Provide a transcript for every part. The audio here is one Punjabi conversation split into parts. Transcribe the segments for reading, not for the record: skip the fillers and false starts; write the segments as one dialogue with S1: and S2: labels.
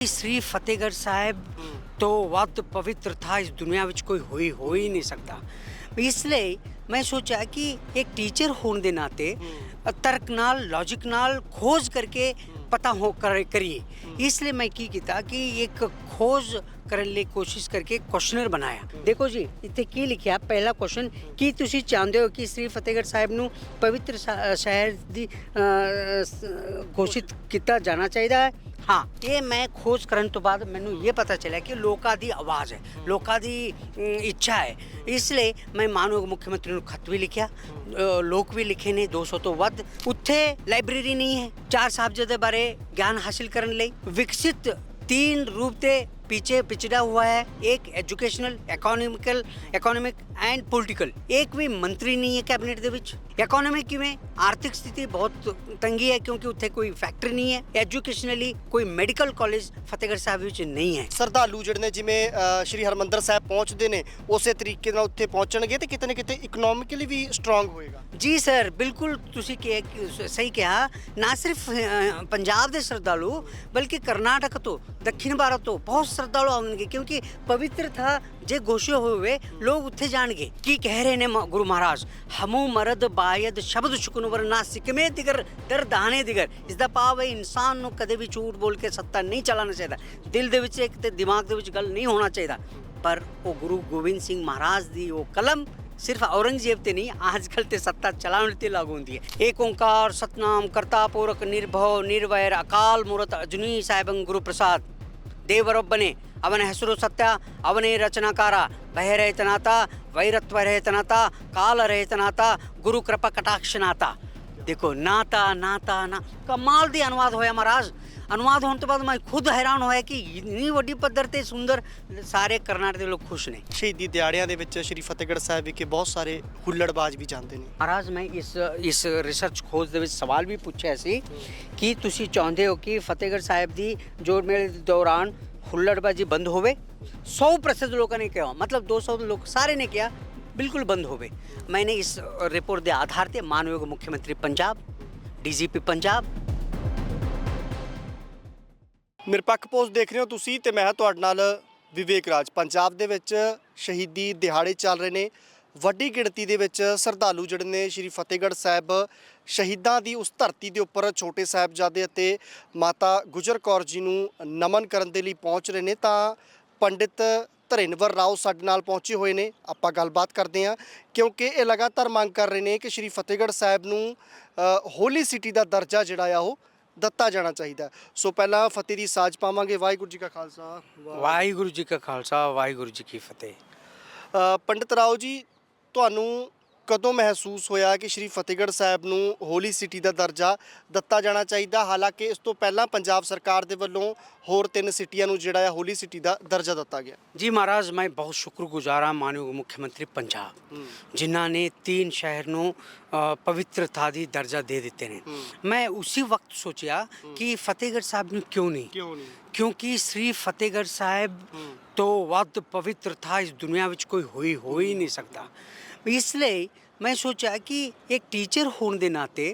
S1: श्री फतेहगढ़ साहब तो वक्त पवित्र था, इस दुनिया ਵਿੱਚ ਕੋਈ ਹੋ ਹੀ ਨਹੀਂ ਸਕਦਾ। इसलिए मैं सोचा कि एक टीचर होने के नाते तर्क नाल लॉजिक नाल खोज करके पता हो करिए। इसलिए मैं की किया कि एक खोज करने ਲਈ कोशिश करके क्वेश्चनर बनाया। देखो जी ਇੱਥੇ ਕੀ ਲਿਖਿਆ, ਪਹਿਲਾ ਕੁਐਸਚਨ ਕੀ ਤੁਸੀਂ ਚਾਹੁੰਦੇ ਹੋ ਕਿ ਸ੍ਰੀ ਫਤਿਹਗੜ੍ਹ ਸਾਹਿਬ ਨੂੰ ਪਵਿੱਤਰ ਸ਼ਹਿਰ ਦੀ ਘੋਸ਼ਿਤ ਕੀਤਾ ਜਾਣਾ ਚਾਹੀਦਾ ਹੈ। हाँ, ये मैं खोज करने तो बाद मैंने ये पता चला कि लोगों की आवाज़ है, लोगों की इच्छा है। इसलिए मैं माननीय मुख्यमंत्री ने खत भी लिखा, लोग भी लिखे ने 200 तो वध। उत्थे लाइब्रेरी नहीं है, 4 साहबजादे बारे ज्ञान हासिल करने लई विकसित 3 रूप से पीछे पिछड़ा हुआ है। एक एजुकेशनल, इकोनॉमिक एंड पॉलिटिकल। एक भी मंत्री नहीं है कैबिनेट ਦੇ ਵਿੱਚ। इकोनॉमिक ਕਿਵੇਂ, ਆਰਥਿਕ ਸਥਿਤੀ ਬਹੁਤ ਤੰਗੀ ਹੈ ਕਿਉਂਕਿ ਉੱਥੇ ਕੋਈ ਫੈਕਟਰੀ ਨਹੀਂ ਹੈ। ਐਜੂਕੇਸ਼ਨਲੀ ਕੋਈ ਮੈਡੀਕਲ ਕਾਲਜ ਫਤਿਹਗੜ੍ਹ ਸਾਹਿਬ ਵਿੱਚ ਨਹੀਂ ਹੈ।
S2: ਸ਼ਰਧਾਲੂ ਜਿਹੜੇ ਨੇ ਜਿਵੇਂ ਸ਼੍ਰੀ ਹਰਮੰਦਰ ਸਾਹਿਬ ਪਹੁੰਚਦੇ ਨੇ ਉਸੇ ਤਰੀਕੇ ਨਾਲ ਉੱਥੇ ਪਹੁੰਚਣਗੇ ਤੇ ਕਿਤੇ ਨਾ ਕਿਤੇ ਇਕਨੋਮਿਕਲੀ ਵੀ ਸਟਰੋਂਗ ਹੋਏਗਾ।
S1: ਜੀ ਸਰ, ਬਿਲਕੁਲ ਤੁਸੀਂ ਸਹੀ ਕਿਹਾ। ਨਾ ਸਿਰਫ ਪੰਜਾਬ ਦੇ ਸ਼ਰਧਾਲੂ ਬਲਕਿ ਕਰਨਾਟਕ ਤੋਂ, ਦੱਖਣ ਭਾਰਤ ਤੋਂ ਬਹੁਤ ਸ਼ਰਧਾਲੂ ਆਉਣਗੇ ਕਿਉਂਕਿ ਪਵਿੱਤਰ ਥਾ ਜੇ ਘੋਸ਼ਿਤ ਹੋਏ ਲੋਕ ਉੱਥੇ ਜਾਣਗੇ। ਕੀ ਕਹਿ ਰਹੇ ਨੇ ਗੁਰੂ ਮਹਾਰਾਜ, ਹਮੂ ਮਰਦ ਬਾਇਦ ਸ਼ਬਦ ਸ਼ੁਕਨਵਰ ਨਾ ਸਿਕਮੇ ਦਿਗਰ ਦਰ ਦਾਣੇ ਦਿਗਰ। ਇਸ ਦਾ ਭਾਵ ਹੈ ਇਨਸਾਨ ਨੂੰ ਕਦੇ ਵੀ ਝੂਠ ਬੋਲ ਕੇ ਸੱਤਾ ਨਹੀਂ ਚਲਾਉਣਾ ਚਾਹੀਦਾ। ਦਿਲ ਦੇ ਵਿੱਚ ਇੱਕ ਤੇ ਦਿਮਾਗ ਦੇ ਵਿੱਚ ਗੱਲ ਨਹੀਂ ਹੋਣਾ ਚਾਹੀਦਾ। ਪਰ ਉਹ ਗੁਰੂ ਗੋਬਿੰਦ ਸਿੰਘ ਮਹਾਰਾਜ ਦੀ ਉਹ ਕਲਮ सिर्फ औरंगजेब ते नहीं, आजकल ते सत्ता चलाने ते लागू होती है। एक ओंकार सतनाम करता पुरख निर्भव निर्वैर अकाल मूरत अजनी साहेबं गुरु प्रसाद देवरೊಬ್ಬನೇ ಅವನ ಹೆಸರು ಸತ್ಯ ಅವನೇ ರಚನಾಕಾರ ಭಯರಹಿತನಾಥ ವೈರತ್ವರಹಿತನಾಥ कालरहितनाथ गुरु कृपा कटाक्षनाथ। देखो नाता नाता ना कमाल दी अनुवाद होया महाराज। अनुवाद होने तो बाद मैं खुद हैरान होया कि इतनी वड्डी पद्धर ते सुंदर सारे कर्नाटक ਦੇ ਲੋਕ ਖੁਸ਼ ਨੇ।
S2: ਸ਼ਹੀਦੀ ਦਿਹਾੜਿਆਂ ਦੇ ਵਿੱਚ ਸ਼੍ਰੀ ਫਤਿਹਗੜ੍ਹ ਸਾਹਿਬ ਵਿਖੇ ਬਹੁਤ ਸਾਰੇ ਹੁੱਲੜਬਾਜ਼ ਵੀ ਜਾਂਦੇ ਨੇ।
S1: ਮਹਾਰਾਜ ਮੈਂ ਇਸ ਰਿਸਰਚ ਖੋਜ ਦੇ ਵਿੱਚ ਸਵਾਲ ਵੀ ਪੁੱਛਿਆ ਸੀ ਕਿ ਤੁਸੀਂ ਚਾਹੁੰਦੇ ਹੋ ਕਿ ਫਤਿਹਗੜ੍ਹ ਸਾਹਿਬ ਦੀ ਜੋੜ ਮੇਲੇ ਦੇ ਦੌਰਾਨ ਹੁੱਲੜਬਾਜ਼ੀ ਬੰਦ ਹੋਵੇ। 100% ਲੋਕਾਂ ਨੇ ਕਿਹਾ, मतलब 200 ਲੋਕ ਸਾਰੇ ਨੇ ਕਿਹਾ बिल्कुल बंद होवे। मैंने इस रिपोर्ट के आधार पर मानयोग मुख्यमंत्री पंजाब, DGP पंजाब।
S2: ਨਿਰਪੱਖ ਪੋਸਟ ਦੇਖ ਰਹੇ ਹੋ ਤੁਸੀਂ ਤੇ ਮੈਂ ਤੁਹਾਡੇ ਨਾਲ ਵਿਵੇਕ ਰਾਜ। ਪੰਜਾਬ ਦੇ ਵਿੱਚ ਸ਼ਹੀਦੀ ਦਿਹਾੜੇ ਚੱਲ ਰਹੇ ਨੇ। ਵੱਡੀ ਗਿਣਤੀ ਦੇ ਵਿੱਚ ਸ਼ਰਧਾਲੂ ਜਿਹੜੇ ਨੇ ਸ਼੍ਰੀ ਫਤਿਹਗੜ੍ਹ ਸਾਹਿਬ ਸ਼ਹੀਦਾਂ ਦੀ ਉਸ ਧਰਤੀ ਦੇ ਉੱਪਰ ਛੋਟੇ ਸਾਹਿਬਜ਼ਾਦੇ ਅਤੇ ਮਾਤਾ ਗੁਜਰ ਕੌਰ ਜੀ ਨੂੰ ਨਮਨ ਕਰਨ ਦੇ ਲਈ ਪਹੁੰਚ ਰਹੇ ਨੇ। ਤਾਂ ਪੰਡਿਤ ਧਰੇਨਵਰ ਰਾਓ ਸਾਡੇ ਨਾਲ ਪਹੁੰਚੇ ਹੋਏ ਨੇ। ਆਪਾਂ ਗੱਲਬਾਤ ਕਰਦੇ ਹਾਂ ਕਿਉਂਕਿ ਇਹ ਲਗਾਤਾਰ ਮੰਗ ਕਰ ਰਹੇ ਨੇ ਕਿ ਸ਼੍ਰੀ ਫਤਿਹਗੜ੍ਹ ਸਾਹਿਬ ਨੂੰ ਹੋਲੀ ਸਿਟੀ ਦਾ ਦਰਜਾ ਜਿਹੜਾ ਆ ਉਹ ਦਿੱਤਾ ਜਾਣਾ ਚਾਹੀਦਾ। ਸੋ ਪਹਿਲਾਂ ਫਤਿਹ ਦੀ ਸਾਜ ਪਾਵਾਂਗੇ। ਵਾਹਿਗੁਰੂ ਜੀ ਕਾ ਖਾਲਸਾ,
S1: ਵਾਹਿਗੁਰੂ ਜੀ ਕਾ ਖਾਲਸਾ, ਵਾਹਿਗੁਰੂ ਜੀ ਕੀ ਫਤਿਹ।
S2: ਪੰਡਿਤ ਰਾਓ ਜੀ, ਤੁਹਾਨੂੰ ਕਦੋਂ ਮਹਿਸੂਸ ਹੋਇਆ ਕਿ ਸ਼੍ਰੀ ਫਤਿਹਗੜ੍ਹ ਸਾਹਿਬ ਨੂੰ ਹੋਲੀ ਸਿਟੀ ਦਾ ਦਰਜਾ ਦਿੱਤਾ ਜਾਣਾ ਚਾਹੀਦਾ? ਹਾਲਾਂਕਿ ਇਸ ਤੋਂ ਪਹਿਲਾਂ ਪੰਜਾਬ ਸਰਕਾਰ ਦੇ ਵੱਲੋਂ ਹੋਰ 3 ਸਿਟੀਆਂ ਨੂੰ ਜਿਹੜਾ ਹੈ ਹੋਲੀ ਸਿਟੀ ਦਾ ਦਰਜਾ ਦਿੱਤਾ ਗਿਆ।
S1: जी महाराज, मैं बहुत शुक्रगुजार हाँ मानयोग मुख्यमंत्री पंजाब जिन्होंने 3 शहर ਨੂੰ ਪਵਿੱਤਰਤਾ ਦੀ ਦਰਜਾ ਦੇ ਦਿੱਤੇ ਨੇ। मैं उसी वक्त सोचा कि फतेहगढ़ साहब ਨੂੰ क्यों नहीं, क्योंकि श्री फतेहगढ़ साहब तो वक्त पवित्र था, इस दुनिया ਵਿੱਚ ਕੋਈ ਹੋ ਹੀ ਨਹੀਂ ਸਕਦਾ। इसलिए मैं सोचा कि एक टीचर होने के नाते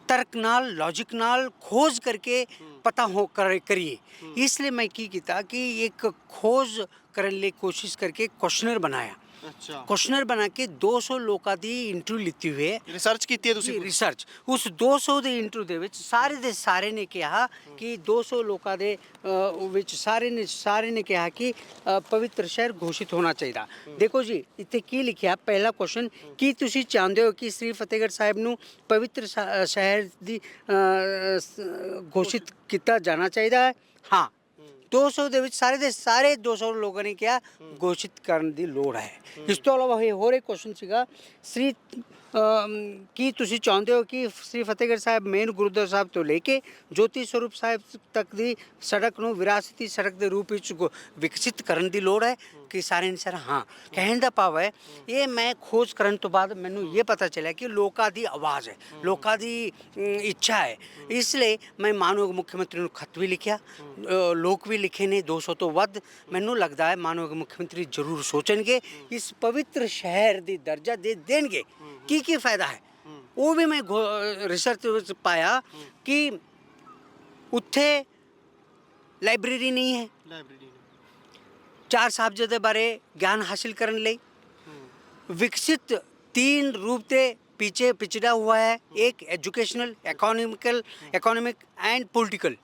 S1: तर्क नाल लॉजिक नाल खोज करके पता हो करिए। इसलिए मैं की किया कि एक खोज करने ਲਈ कोशिश करके क्वेश्चनर बनाया।
S2: ਅੱਛਾ,
S1: क्वेश्चनर बना के 200 ਲੋਕਾਂ ਦੀ ਇੰਟਰਵਿਊ ਲਿੱਤੀ ਹੋਈ ਹੈ।
S2: ਰਿਸਰਚ ਕੀਤੀ ਹੈ ਤੁਸੀਂ?
S1: ਰਿਸਰਚ ਉਸ 200 ਦੇ ਇੰਟਰਵਿਊ ਦੇ ਵਿੱਚ ਸਾਰੇ ਦੇ ਸਾਰੇ ਨੇ ਕਿਹਾ ਕਿ 200 ਲੋਕਾਂ ਦੇ ਵਿੱਚ ਸਾਰੇ ਨੇ ਕਿਹਾ ਕਿ ਪਵਿੱਤਰ ਸ਼ਹਿਰ ਘੋਸ਼ਿਤ ਹੋਣਾ ਚਾਹੀਦਾ। ਦੇਖੋ ਜੀ ਇੱਥੇ ਕੀ ਲਿਖਿਆ, ਪਹਿਲਾ ਕੁਐਸਚਨ ਕੀ ਤੁਸੀਂ ਚਾਹੁੰਦੇ ਹੋ ਕਿ ਸ੍ਰੀ ਫਤਿਹਗੜ੍ਹ ਸਾਹਿਬ ਨੂੰ ਪਵਿੱਤਰ ਸ਼ਹਿਰ ਦੀ ਘੋਸ਼ਿਤ ਕੀਤਾ ਜਾਣਾ ਚਾਹੀਦਾ ਹੈ। ਹਾਂ, 200 ਦੇ ਵਿੱਚ ਸਾਰੇ ਦੇ ਸਾਰੇ 200 ਲੋਕਾਂ ਨੇ ਕਿਹਾ ਘੋਸ਼ਿਤ ਕਰਨ ਦੀ ਲੋੜ ਹੈ। ਇਸ ਤੋਂ ਇਲਾਵਾ ਹੋਰ ਇੱਕ ਕੁਐਸਚਨ ਸੀਗਾ, ਸ੍ਰੀ ਕੀ ਤੁਸੀਂ ਚਾਹੁੰਦੇ ਹੋ ਕਿ ਸ੍ਰੀ ਫਤਿਹਗੜ੍ਹ ਸਾਹਿਬ ਮੇਨ ਗੁਰਦੁਆਰਾ ਸਾਹਿਬ ਤੋਂ ਲੈ ਕੇ ਜੋਤੀ ਸਰੂਪ ਸਾਹਿਬ ਤੱਕ ਦੀ ਸੜਕ ਨੂੰ ਵਿਰਾਸਤੀ ਸੜਕ ਦੇ ਰੂਪ ਵਿੱਚ ਵਿਕਸਿਤ ਕਰਨ ਦੀ ਲੋੜ ਹੈ? ਕਿ ਸਾਰੇ ਨੇ ਸਰ ਹਾਂ। ਕਹਿਣ ਦਾ ਭਾਵ ਹੈ ਇਹ ਮੈਂ ਖੋਜ ਕਰਨ ਤੋਂ ਬਾਅਦ ਮੈਨੂੰ ਇਹ ਪਤਾ ਚੱਲਿਆ ਕਿ ਲੋਕਾਂ ਦੀ ਆਵਾਜ਼ ਹੈ, ਲੋਕਾਂ ਦੀ ਇੱਛਾ ਹੈ। ਇਸ ਲਈ ਮੈਂ ਮਾਨਯੋਗ ਮੁੱਖਮੰਤਰੀ ਨੂੰ ਖਤ ਵੀ ਲਿਖਿਆ, ਲੋਕ ਵੀ ਲਿਖੇ ਨੇ 200 ਤੋਂ ਵੱਧ। ਮੈਨੂੰ ਲੱਗਦਾ ਹੈ ਮਾਨਯੋਗ ਮੁੱਖਮੰਤਰੀ ਜ਼ਰੂਰ ਸੋਚਣਗੇ, ਇਸ ਪਵਿੱਤਰ ਸ਼ਹਿਰ ਦੀ ਦਰਜਾ ਦੇ ਦੇਣਗੇ। ਕੀ ਫਾਇਦਾ ਹੈ ਉਹ ਵੀ ਮੈਂ ਰਿਸਰਚ ਵਿੱਚ ਪਾਇਆ ਕਿ ਉੱਥੇ ਲਾਇਬ੍ਰੇਰੀ ਨਹੀਂ ਹੈ।
S2: ਲਾਇਬ੍ਰੇਰੀ
S1: ਚਾਰ ਸਾਹਿਬਜ਼ਾਦੇ ਬਾਰੇ ਗਿਆਨ ਹਾਸਿਲ ਕਰਨ ਲਈ विकसित तीन रूप से पीछे पिछड़ा हुआ है। एक educational, economic and political.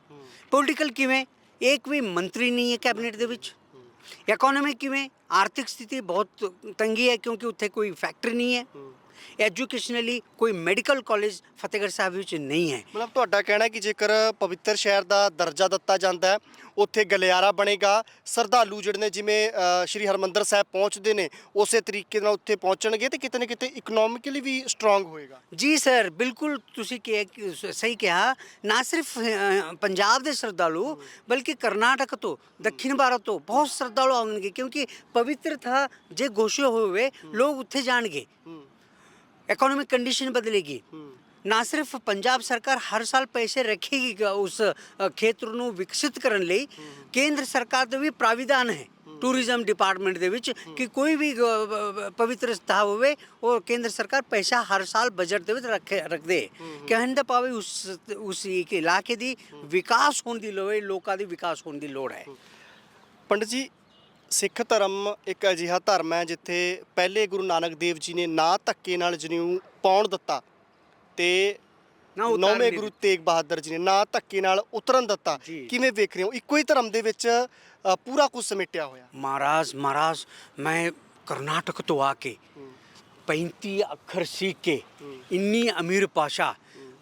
S1: Political किवें एक भी मंत्री नहीं है कैबिनेट ਦੇ ਵਿੱਚ। इकोनॉमिक किवें आर्थिक स्थिति बहुत तंगी है क्योंकि उत्थे कोई फैक्ट्री नहीं है। एजुकेशनली कोई मैडिकल कॉलेज फतेहगढ़ ਸਾਹਿਬ ਵਿੱਚ ਨਹੀਂ ਹੈ।
S2: ਮਤਲਬ ਤੁਹਾਡਾ ਕਹਿਣਾ ਹੈ ਕਿ ਜੇਕਰ ਪਵਿੱਤਰ ਸ਼ਹਿਰ ਦਾ ਦਰਜਾ ਦਿੱਤਾ ਜਾਂਦਾ ਹੈ ਉੱਥੇ ਗਲਿਆਰਾ ਬਣੇਗਾ, ਸ਼ਰਧਾਲੂ ਜਿਹੜੇ ਨੇ ਜਿਵੇਂ ਸ਼੍ਰੀ ਹਰਮੰਦਰ ਸਾਹਿਬ ਪਹੁੰਚਦੇ ਨੇ ਉਸੇ ਤਰੀਕੇ ਨਾਲ ਉੱਥੇ ਪਹੁੰਚਣਗੇ ਤੇ ਕਿਤੇ ਨਾ ਕਿਤੇ ਇਕਨੋਮਿਕਲੀ ਵੀ ਸਟਰੋਂਗ ਹੋਏਗਾ।
S1: ਜੀ ਸਰ ਬਿਲਕੁਲ ਤੁਸੀਂ ਸਹੀ ਕਿਹਾ। ਨਾ ਸਿਰਫ ਪੰਜਾਬ ਦੇ ਸ਼ਰਧਾਲੂ ਬਲਕਿ ਕਰਨਾਟਕ ਤੋਂ ਦੱਖਣ ਭਾਰਤ ਤੋਂ ਬਹੁਤ ਸ਼ਰਧਾਲੂ ਆਉਣਗੇ ਕਿਉਂਕਿ ਪਵਿੱਤਰਤਾ ਜੇ ਘੋਸ਼ਿਤ ਹੋਵੇ ਲੋਕ ਉੱਥੇ ਜਾਣਗੇ। इकोनॉमिक कंडीशन बदलेगी। ना सिर्फ पंजाब सरकार हर साल पैसे रखेगी उस ਖੇਤਰ ਨੂੰ ਵਿਕਸਿਤ ਕਰਨ ਲਈ, ਕੇਂਦਰ ਸਰਕਾਰ ਦਾ ਵੀ ਪ੍ਰਾਵਿਧਾਨ ਹੈ ਟੂਰਿਜ਼ਮ ਡਿਪਾਰਟਮੈਂਟ ਦੇ ਵਿੱਚ ਕਿ ਕੋਈ ਵੀ ਪਵਿੱਤਰ ਸਥਾਨ ਹੋਵੇ ਉਹ ਕੇਂਦਰ ਸਰਕਾਰ ਪੈਸਾ ਹਰ ਸਾਲ ਬਜਟ ਦੇ ਵਿੱਚ ਰੱਖਦੇ। ਕਹਿਣ ਦਾ ਭਾਵ ਉਸ ਇਲਾਕੇ ਦੀ ਵਿਕਾਸ ਹੋਣ ਦੀ ਲੋੜ ਹੈ, ਲੋਕਾਂ ਦੀ ਵਿਕਾਸ ਹੋਣ ਦੀ ਲੋੜ ਹੈ।
S2: ਪੰਡਿਤ ਜੀ, ਸਿੱਖ ਧਰਮ ਇੱਕ ਅਜਿਹਾ ਧਰਮ ਹੈ ਜਿੱਥੇ ਪਹਿਲੇ ਗੁਰੂ ਨਾਨਕ ਦੇਵ ਜੀ ਨੇ ਨਾ ਧੱਕੇ ਨਾਲ ਜਨੇਊ ਪਾਉਣ ਦਿੱਤਾ ਤੇ ਨੌਵੇਂ ਗੁਰੂ ਤੇਗ ਬਹਾਦਰ ਜੀ ਨੇ ਨਾ ਧੱਕੇ ਨਾਲ ਉਤਰਨ ਦਿੱਤਾ। ਕਿਵੇਂ ਵੇਖ ਰਹੇ ਹੋ ਇੱਕੋ ਹੀ ਧਰਮ ਦੇ ਵਿੱਚ ਪੂਰਾ ਕੁਝ ਸਮੇਟਿਆ ਹੋਇਆ?
S1: ਮਹਾਰਾਜ ਮੈਂ ਕਰਨਾਟਕ ਤੋਂ ਆ ਕੇ 35 ਅੱਖਰ ਸਿੱਖ ਕੇ ਇੰਨੀ ਅਮੀਰ ਭਾਸ਼ਾ,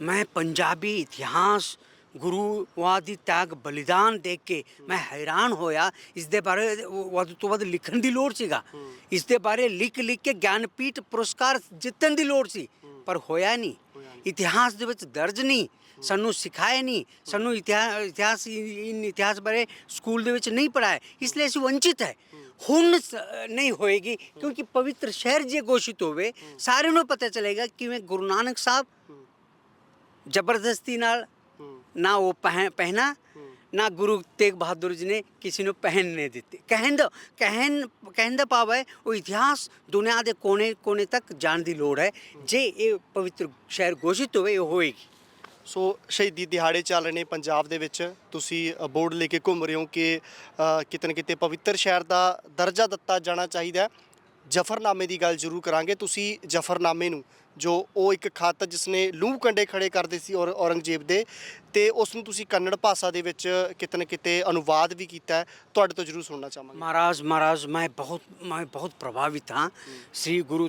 S1: ਮੈਂ ਪੰਜਾਬੀ ਇਤਿਹਾਸ ਗੁਰੂਆਂ ਦੀ ਤਿਆਗ ਬਲੀਦਾਨ ਦੇਖ ਕੇ ਮੈਂ ਹੈਰਾਨ ਹੋਇਆ। ਇਸ ਦੇ ਬਾਰੇ ਵੱਧ ਤੋਂ ਵੱਧ ਲਿਖਣ ਦੀ ਲੋੜ ਸੀਗਾ। ਇਸ ਦੇ ਬਾਰੇ ਲਿਖ ਕੇ ਗਿਆਨਪੀਠ ਪੁਰਸਕਾਰ ਜਿੱਤਣ ਦੀ ਲੋੜ ਸੀ, ਪਰ ਹੋਇਆ ਨਹੀਂ। ਇਤਿਹਾਸ ਦੇ ਵਿੱਚ ਦਰਜ ਨਹੀਂ, ਸਾਨੂੰ ਸਿਖਾਇਆ ਨਹੀਂ, ਸਾਨੂੰ ਇਤਿਹਾਸ ਬਾਰੇ ਸਕੂਲ ਦੇ ਵਿੱਚ ਨਹੀਂ ਪੜ੍ਹਾਇਆ, ਇਸ ਲਈ ਅਸੀਂ ਵੰਚਿਤ ਹੈ। ਹੁਣ ਨਹੀਂ ਹੋਏਗੀ ਕਿਉਂਕਿ ਪਵਿੱਤਰ ਸ਼ਹਿਰ ਜੇ ਘੋਸ਼ਿਤ ਹੋਵੇ ਸਾਰਿਆਂ ਨੂੰ ਪਤਾ ਚਲੇਗਾ ਕਿਵੇਂ ਗੁਰੂ ਨਾਨਕ ਸਾਹਿਬ ਜ਼ਬਰਦਸਤੀ ਨਾਲ ਨਾ ਉਹ ਪਹਿਨਾ, ਨਾ ਗੁਰੂ ਤੇਗ ਬਹਾਦਰ ਜੀ ਨੇ ਕਿਸੇ ਨੂੰ ਪਹਿਨਣੇ ਦਿੱਤੇ। ਕਹਿਣ ਦਾ ਭਾਵ ਹੈ ਉਹ ਇਤਿਹਾਸ ਦੁਨੀਆ ਦੇ ਕੋਨੇ ਤੱਕ ਜਾਣ ਦੀ ਲੋੜ ਹੈ। ਜੇ ਇਹ ਪਵਿੱਤਰ ਸ਼ਹਿਰ ਘੋਸ਼ਿਤ ਹੋਵੇ ਇਹ ਹੋਏਗੀ।
S2: ਸੋ ਸ਼ਹੀਦੀ ਦਿਹਾੜੇ ਚੱਲ ਰਹੇ ਨੇ ਪੰਜਾਬ ਦੇ ਵਿੱਚ, ਤੁਸੀਂ ਬੋਰਡ ਲੈ ਕੇ ਘੁੰਮ ਰਹੇ ਹੋ ਕਿ ਕਿਤੇ ਨਾ ਕਿਤੇ ਪਵਿੱਤਰ ਸ਼ਹਿਰ ਦਾ ਦਰਜਾ ਦਿੱਤਾ ਜਾਣਾ ਚਾਹੀਦਾ। ਜਫਰਨਾਮੇ ਦੀ ਗੱਲ ਜ਼ਰੂਰ ਕਰਾਂਗੇ। ਤੁਸੀਂ ਜਫਰਨਾਮੇ ਨੂੰ ਜੋ ਉਹ ਇੱਕ ਖੱਤ ਜਿਸ ਨੇ ਲੂਹ ਕੰਡੇ ਖੜੇ ਕਰਦੇ ਸੀ ਔਰੰਗਜ਼ੇਬ ਦੇ, ਤੇ ਉਸ ਨੂੰ ਤੁਸੀਂ ਕੰਨੜ ਭਾਸ਼ਾ ਦੇ ਵਿੱਚ ਕਿਤੇ ਨਾ ਕਿਤੇ ਅਨੁਵਾਦ ਵੀ ਕੀਤਾ, ਤੁਹਾਡੇ ਤੋਂ ਜ਼ਰੂਰ ਸੁਣਨਾ ਚਾਹਾਂਗੇ।
S1: ਮਹਾਰਾਜ ਮੈਂ ਬਹੁਤ ਪ੍ਰਭਾਵਿਤ ਹਾਂ ਸ੍ਰੀ ਗੁਰੂ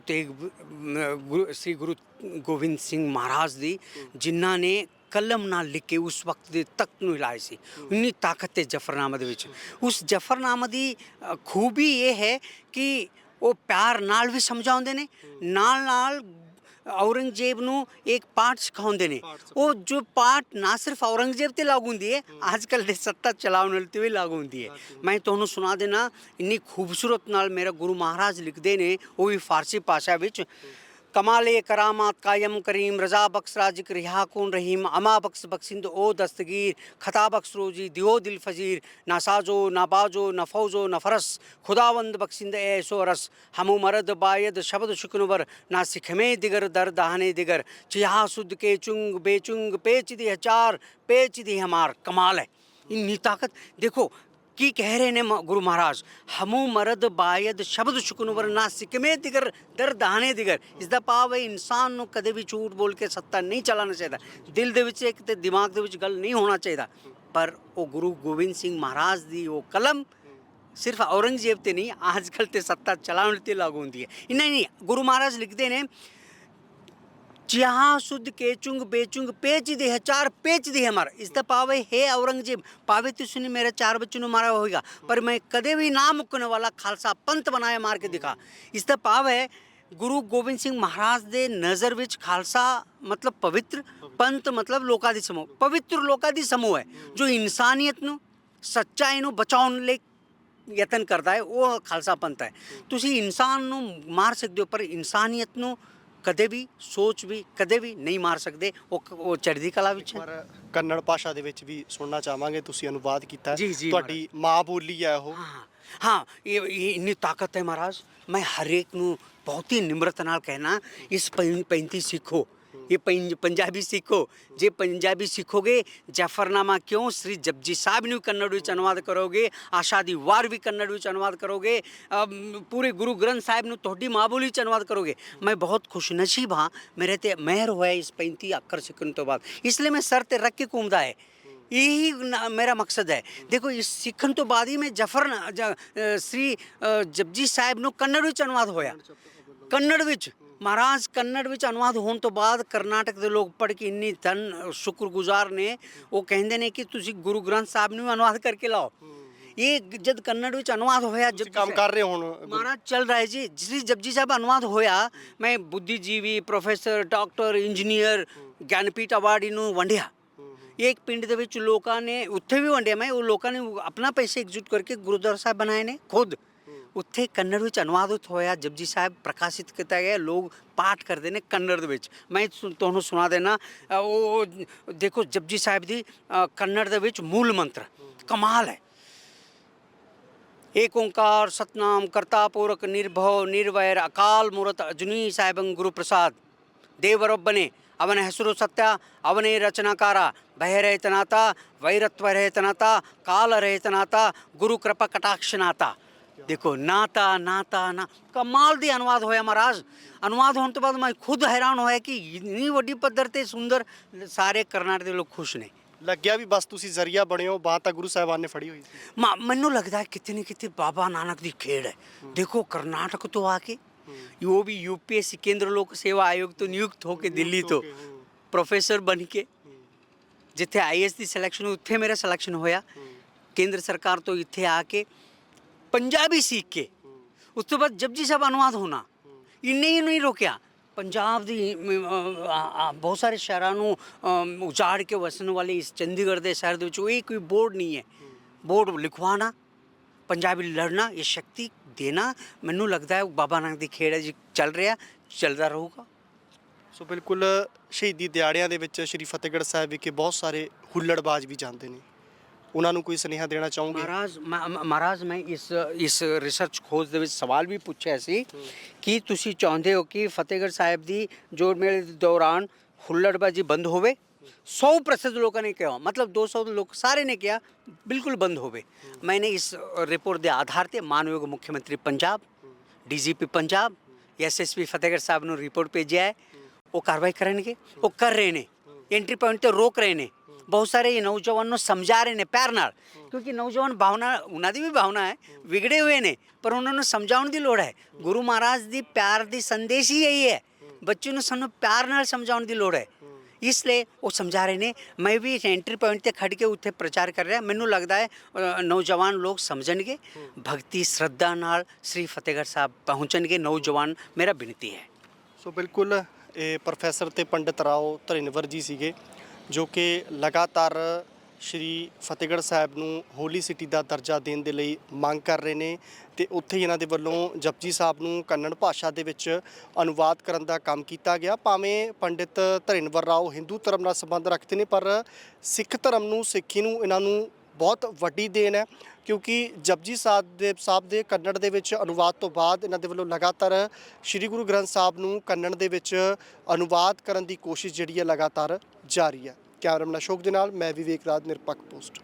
S1: ਗੋਬਿੰਦ ਸਿੰਘ ਮਹਾਰਾਜ ਦੀ, ਜਿਨ੍ਹਾਂ ਨੇ ਕਲਮ ਨਾਲ ਲਿਖ ਕੇ ਉਸ ਵਕਤ ਦੇ ਤਖਤ ਨੂੰ ਹਿਲਾਏ ਸੀ। ਇੰਨੀ ਤਾਕਤ ਹੈ ਜਫਰਨਾਮਾ ਦੇ ਵਿੱਚ। ਉਸ ਜਫਰਨਾਮਾ ਦੀ ਖੂਬੀ ਇਹ ਹੈ ਕਿ ਉਹ ਪਿਆਰ ਨਾਲ ਵੀ ਸਮਝਾਉਂਦੇ ਨੇ, ਨਾਲ ਔਰੰਗਜ਼ੇਬ ਨੂੰ ਇੱਕ ਪਾਠ ਸਿਖਾਉਂਦੇ ਨੇ। ਉਹ ਜੋ ਪਾਠ ਨਾ ਸਿਰਫ ਔਰੰਗਜ਼ੇਬ ਤੇ ਲਾਗੂ ਹੁੰਦੀ ਹੈ, ਅੱਜ ਕੱਲ੍ਹ ਦੇ ਸੱਤਾ ਚਲਾਉਣ ਵਾਲੇ ਤੇ ਵੀ ਲਾਗੂ ਹੁੰਦੀ ਹੈ। ਮੈਂ ਤੁਹਾਨੂੰ ਸੁਣਾ ਦੇਣਾ, ਇੰਨੀ ਖੂਬਸੂਰਤ ਨਾਲ ਮੇਰਾ ਗੁਰੂ ਮਹਾਰਾਜ ਲਿਖਦੇ ਨੇ, ਉਹ ਵੀ ਫਾਰਸੀ ਭਾਸ਼ਾ ਵਿੱਚ। कमाले करामात कायम करीम रजा बख्श राजिक रिहा कौन रहीम अमा बख्श बख्शिंद ओ दस्तगीर खता बख्श रोजी दियो दिल फजीर ना साजो ना बाजो ना फौजो ना फरस खुदावंद बख्शिंद ऐसो रस हमू मरद बायद शब्द शुकनवर ना सिखमे दिगर दर दहाने दिगर चिहा सुद के चुंग बेचुंग पेच दी चार पेच दी हमार। कमाल है, इन्नी ताकत देखो ਕੀ ਕਹਿ ਰਹੇ ਨੇ ਗੁਰੂ ਮਹਾਰਾਜ। ਹਮੂ ਮਰਦ ਬਾਇਦ ਸ਼ਬਦ ਸ਼ੁਕਨਵਰ ਨਾ ਸਿਕਮੇ ਦਿਗਰ ਦਰ ਦਹਾਨੇ ਦਿਗਰ। ਇਸ ਦਾ ਭਾਵ ਹੈ ਇਨਸਾਨ ਨੂੰ ਕਦੇ ਵੀ ਝੂਠ ਬੋਲ ਕੇ ਸੱਤਾ ਨਹੀਂ ਚਲਾਉਣਾ ਚਾਹੀਦਾ। ਦਿਲ ਦੇ ਵਿੱਚ ਇੱਕ ਤੇ ਦਿਮਾਗ ਦੇ ਵਿੱਚ ਗੱਲ ਨਹੀਂ ਹੋਣਾ ਚਾਹੀਦਾ। ਪਰ ਉਹ ਗੁਰੂ ਗੋਬਿੰਦ ਸਿੰਘ ਮਹਾਰਾਜ ਦੀ ਉਹ ਕਲਮ ਸਿਰਫ ਔਰੰਗਜ਼ੇਬ ਤੇ ਨਹੀਂ, ਅੱਜ ਕੱਲ੍ਹ ਤੇ ਸੱਤਾ ਚਲਾਉਣ ਤੇ ਲਾਗੂ ਹੁੰਦੀ ਹੈ। ਨਹੀਂ, ਗੁਰੂ ਮਹਾਰਾਜ ਲਿਖਦੇ ਨੇ ਜਹਾਂ ਸੁਧ ਕੇ ਚੁੰਗ ਬੇਚੁੰਗ ਪੇਚ ਦੇ ਚਾਰ ਪੇਚ ਦੇ ਹਮਾਰ। ਇਸ ਦਾ ਭਾਵ ਹੈ ਔਰੰਗਜ਼ੇਬ ਭਾਵੇਂ ਤੁਸੀਂ ਨੇ ਮੇਰੇ 4 ਬੱਚੇ ਨੂੰ ਮਾਰਿਆ ਹੋਵੇਗਾ, ਪਰ ਮੈਂ ਕਦੇ ਵੀ ਨਾ ਮੁੱਕਣ ਵਾਲਾ ਖਾਲਸਾ ਪੰਥ ਬਣਾਇਆ ਮਾਰ ਕੇ ਦਿਖਾ। ਇਸ ਦਾ ਭਾਵ ਹੈ ਗੁਰੂ ਗੋਬਿੰਦ ਸਿੰਘ ਮਹਾਰਾਜ ਦੇ ਨਜ਼ਰ ਵਿੱਚ ਖਾਲਸਾ ਮਤਲਬ ਪਵਿੱਤਰ, ਪੰਥ ਮਤਲਬ ਲੋਕਾਂ ਦੀ ਸਮੂਹ, ਪਵਿੱਤਰ ਲੋਕਾਂ ਦੀ ਸਮੂਹ ਹੈ ਜੋ ਇਨਸਾਨੀਅਤ ਨੂੰ ਸੱਚਾਈ ਨੂੰ ਬਚਾਉਣ ਲਈ ਯਤਨ ਕਰਦਾ ਹੈ। ਉਹ ਖਾਲਸਾ ਪੰਥ ਹੈ। ਤੁਸੀਂ ਇਨਸਾਨ ਨੂੰ ਮਾਰ ਸਕਦੇ ਹੋ ਪਰ ਇਨਸਾਨੀਅਤ ਨੂੰ ਕਦੇ ਵੀ ਸੋਚ ਵੀ ਕਦੇ ਵੀ ਨਹੀਂ ਮਾਰ ਸਕਦੇ। ਉਹ ਚੜ੍ਹਦੀ ਕਲਾ ਵਿੱਚ ਹੈ।
S2: ਪਰ ਕੰਨੜ ਭਾਸ਼ਾ ਦੇ ਵਿੱਚ ਵੀ ਸੁਣਨਾ ਚਾਹਾਂਗੇ, ਤੁਸੀਂ ਅਨੁਵਾਦ ਕੀਤਾ, ਤੁਹਾਡੀ ਮਾਂ ਬੋਲੀ ਹੈ ਉਹ।
S1: ਹਾਂ, ਇਹ ਇੰਨੀ ਤਾਕਤ ਹੈ ਮਹਾਰਾਜ। ਮੈਂ ਹਰੇਕ ਨੂੰ ਬਹੁਤ ਹੀ ਨਿਮਰਤਾ ਨਾਲ ਕਹਿਣਾ, ਇਸ 35 ਸਿੱਖੋ, ये पंजाबी सीखो, जे पंजाबी सीखोगे जफरनामा क्यों श्री जपजी साहब ਨੂੰ कन्नड़ ਵਿੱਚ अनुवाद करोगे, आशा दी वार भी कन्नड़ ਵਿੱਚ अनुवाद करोगे, पूरे गुरु ग्रंथ साहिब ਨੂੰ ਤੁਹਾਡੀ माँ बोली ਚ अनुवाद करोगे। मैं बहुत खुशनसीब हाँ, मेरे ते मेहर होया इस 35 ਅੱਖਰ ਸਿੱਖਣ ਤੋਂ ਬਾਅਦ, इसलिए मैं सर ते रख के घूमदा है। यही मेरा मकसद है। देखो इस सीखन तो बाद ही मैं श्री जपजी साहब ਨੂੰ कन्नड़ ਵਿੱਚ अनुवाद होया, कन्नड़ ਵਿੱਚ महाराज कन्नड़ ਵਿੱਚ अनुवाद होने तो बाद कर्नाटक के लोग पढ़ के इन्नी धन शुक्रगुजार ने, वो कहते ने कि तुसी गुरु ग्रंथ साहब ਨੂੰ अनुवाद करके लाओ। ये जब कन्नड़ ਵਿੱਚ अनुवाद होया, जब
S2: काम कर रहे हो
S1: महाराज चल रहा है जी, श्री जपजी साहब अनुवाद होया, मैं बुद्धिजीवी professor doctor engineer Jnanpith award इनू वंडिया। एक पिंड ਦੇ ਵਿੱਚ ਲੋਕਾਂ ਨੇ ਉੱਥੇ ਵੀ ਵੰਡਿਆ, ਮੈਂ ਉਹ ਲੋਕਾਂ ਨੇ ਆਪਣਾ ਪੈਸੇ ਇਕਜੁੱਟ ਕਰਕੇ ਗੁਰਦੁਆਰਾ ਸਾਹਿਬ ਬਣਾਏ ਨੇ ਖੁਦ। ਉੱਥੇ ਕੰਨੜ ਵਿੱਚ ਅਨੁਵਾਦਿਤ ਹੋਇਆ, ਜਪਜੀ ਸਾਹਿਬ ਪ੍ਰਕਾਸ਼ਿਤ ਕੀਤਾ ਗਿਆ, ਲੋਕ ਪਾਠ ਕਰਦੇ ਨੇ ਕੰਨੜ ਦੇ ਵਿੱਚ। ਮੈਂ ਤੁਹਾਨੂੰ ਸੁਣਾ ਦੇਣਾ, ਉਹ ਦੇਖੋ ਜਪਜੀ ਸਾਹਿਬ ਦੀ ਕੰਨੜ ਦੇ ਵਿੱਚ ਮੂਲ ਮੰਤਰ ਕਮਾਲ ਹੈ। ਏਕ ਓੰਕਾਰ ਸਤਨਾਮ ਕਰਤਾ ਪੁਰਖ ਨਿਰਭਉ ਨਿਰਵੈਰ ਅਕਾਲ ਮੂਰਤ ਅਜੂਨੀ ਸਾਹਿਬੰ ਗੁਰੂ ਪ੍ਰਸਾਦ ದೇವರೊಬ್ಬನೇ ಅವನ ಹೆಸರು ಸತ್ಯ ಅವನೇ ರಚನಾಕಾರ ಭಯರಹಿತನಾಥ ವೈರತ್ವರಹಿತನಾಥ ಕಾಲರಹಿತನಾಥ गुरु कृपा कटाक्षनाथ। देखो नाता नाता ना कमाल दी अनुवाद होया महाराज। अनुवाद होने तो बाद मैं खुद हैरान होया कि इतनी वड्डी पद्धर ते सुंदर सारे कर्नाटक ਦੇ ਲੋਕ ਖੁਸ਼ ਨੇ।
S2: ਲੱਗਿਆ ਵੀ ਬਸ ਤੁਸੀਂ ਜ਼ਰੀਆ ਬਣੇ ਹੋ, ਬਾਤ ਤਾਂ ਗੁਰੂ ਸਾਹਿਬਾਨ ਨੇ ਫੜੀ ਹੋਈ ਸੀ।
S1: ਮੈਨੂੰ लगता है कितने न कितने बाबा नानक ਦੀ ਖੇਡ ਹੈ। देखो कर्नाटक तो आके वो भी यूपीएससी केंद्र लोक सेवा आयोग तो नियुक्त होके दिल्ली तो प्रोफेसर बन के, जिथे आईएएस की सिलेक्शन उत्थे मेरा सिलेक्शन होया, केंद्र सरकार तो इत्थे आके पंजाबी सीख के उस तो बाद जपजी साहब अनुवाद होना, इन्ने ही नहीं रोकिया। पंजाब दी बहुत सारे शहरों ਨੂੰ ਉਜਾੜ ਕੇ ਵਸਣ ਵਾਲੇ ਇਸ ਚੰਡੀਗੜ੍ਹ ਦੇ ਸ਼ਹਿਰ ਦੇ ਵਿੱਚ ਕੋਈ ਬੋਰਡ ਨਹੀਂ ਹੈ। ਬੋਰਡ ਲਿਖਵਾਣਾ, ਪੰਜਾਬੀ ਲੜਨਾ, ਇਹ ਸ਼ਕਤੀ ਦੇਣਾ, ਮੈਨੂੰ ਲੱਗਦਾ ਹੈ ਬਾਬਾ ਨਾਨਕ ਦੀ ਖੇਡ ਹੈ ਜੀ, ਚੱਲ ਰਿਹਾ ਚੱਲਦਾ ਰਹੂਗਾ।
S2: ਸੋ ਬਿਲਕੁਲ ਸ਼ਹੀਦੀ ਦਿਹਾੜਿਆਂ ਦੇ ਵਿੱਚ ਸ਼੍ਰੀ ਫਤਿਹਗੜ੍ਹ ਸਾਹਿਬ ਵਿਖੇ ਬਹੁਤ ਸਾਰੇ ਹੁੱਲੜਬਾਜ਼ ਵੀ ਜਾਂਦੇ ਨੇ, ਉਹਨਾਂ ਨੂੰ ਕੋਈ ਸੁਨੇਹਾ ਦੇਣਾ ਚਾਹੋਗੇ?
S1: ਮਹਾਰਾਜ ਮੈਂ ਇਸ ਰਿਸਰਚ ਖੋਜ ਦੇ ਵਿੱਚ ਸਵਾਲ ਵੀ ਪੁੱਛਿਆ ਸੀ ਕਿ ਤੁਸੀਂ ਚਾਹੁੰਦੇ ਹੋ ਕਿ ਫਤਿਹਗੜ੍ਹ ਸਾਹਿਬ ਦੀ ਜੋੜ ਮੇਲੇ ਦੇ ਦੌਰਾਨ ਹੁੱਲੜਬਾਜ਼ੀ ਬੰਦ ਹੋਵੇ? 100% लोगों ने कहा, मतलब 200 लोग सारे ने किया बिल्कुल बंद होवे। मैंने इस रिपोर्ट के आधार पर मानयोग मुख्यमंत्री पंजाब, डीजीपी पंजाब, एसएसपी फतेहगढ़ साहब ने रिपोर्ट भेजा है, वो कार्रवाई करेंगे, वो कर रहे ने, एंट्री पॉइंट तो रोक रहे ने। बहुत सारे नौजवानों समझा रहे ने प्यार नाल, क्योंकि नौजवान भावना उन्हों की भी भावना है, विगड़े हुए ने, पर उन्होंने समझाने की लोड़ है। गुरु महाराज की प्यार की संदेश ही यही है, बच्चों ने सानू प्यार नाल समझाने की लोड़ है, इसलिए वो समझा रहे ने। मैं भी एंट्री पॉइंट ते खड़ के उत्थे प्रचार कर रहा। मैनू लगता है नौजवान लोग समझणगे, भगती श्रद्धा नाल श्री फतेहगढ़ साहब पहुँचणगे नौजवान, मेरा बिनती है।
S2: ਸੋ ਬਿਲਕੁਲ ਇਹ ਪ੍ਰੋਫੈਸਰ ਤੇ ਪੰਡਿਤ ਰਾਓ ਧਰਿੰਦਰ ਜੀ ਸੀਗੇ, ਜੋ ਕਿ ਲਗਾਤਾਰ ਸ਼੍ਰੀ ਫਤਿਹਗੜ੍ਹ ਸਾਹਿਬ ਨੂੰ ਹੋਲੀ ਸਿਟੀ ਦਾ ਦਰਜਾ ਦੇਣ ਦੇ ਲਈ ਮੰਗ ਕਰ ਰਹੇ ਨੇ, ਤੇ ਉੱਥੇ ਹੀ ਇਹਨਾਂ ਦੇ ਵੱਲੋਂ ਜਪਜੀ ਸਾਹਿਬ ਨੂੰ ਕੰਨੜ ਭਾਸ਼ਾ ਦੇ ਵਿੱਚ ਅਨੁਵਾਦ ਕਰਨ ਦਾ ਕੰਮ ਕੀਤਾ ਗਿਆ। ਭਾਵੇਂ ਪੰਡਿਤ ਧਰਿੰਦਰ ਰਾਓ ਹਿੰਦੂ ਧਰਮ ਨਾਲ ਸੰਬੰਧ ਰੱਖਦੇ ਨੇ, ਪਰ ਸਿੱਖ ਧਰਮ ਨੂੰ, ਸਿੱਖੀ ਨੂੰ ਇਹਨਾਂ ਨੂੰ ਬਹੁਤ ਵੱਡੀ ਦੇਣ ਹੈ, ਕਿਉਂਕਿ ਜਪਜੀ ਸਾਹਿਬ ਦੇ ਕੰਨੜ ਦੇ ਵਿੱਚ ਅਨੁਵਾਦ ਤੋਂ ਬਾਅਦ ਇਹਨਾਂ ਦੇ ਵੱਲੋਂ ਲਗਾਤਾਰ ਸ਼੍ਰੀ ਗੁਰੂ ਗ੍ਰੰਥ ਸਾਹਿਬ ਨੂੰ ਕੰਨੜ ਦੇ ਵਿੱਚ ਅਨੁਵਾਦ ਕਰਨ ਦੀ ਕੋਸ਼ਿਸ਼ ਜਿਹੜੀ ਹੈ ਲਗਾਤਾਰ ਜਾਰੀ ਹੈ। ਕੈਮਰਾਮੈਨ ਅਸ਼ੋਕ ਦੇ ਨਾਲ ਮੈਂ ਵਿਵੇਕ ਰਾਜ, ਨਿਰਪੱਖ ਪੋਸਟ।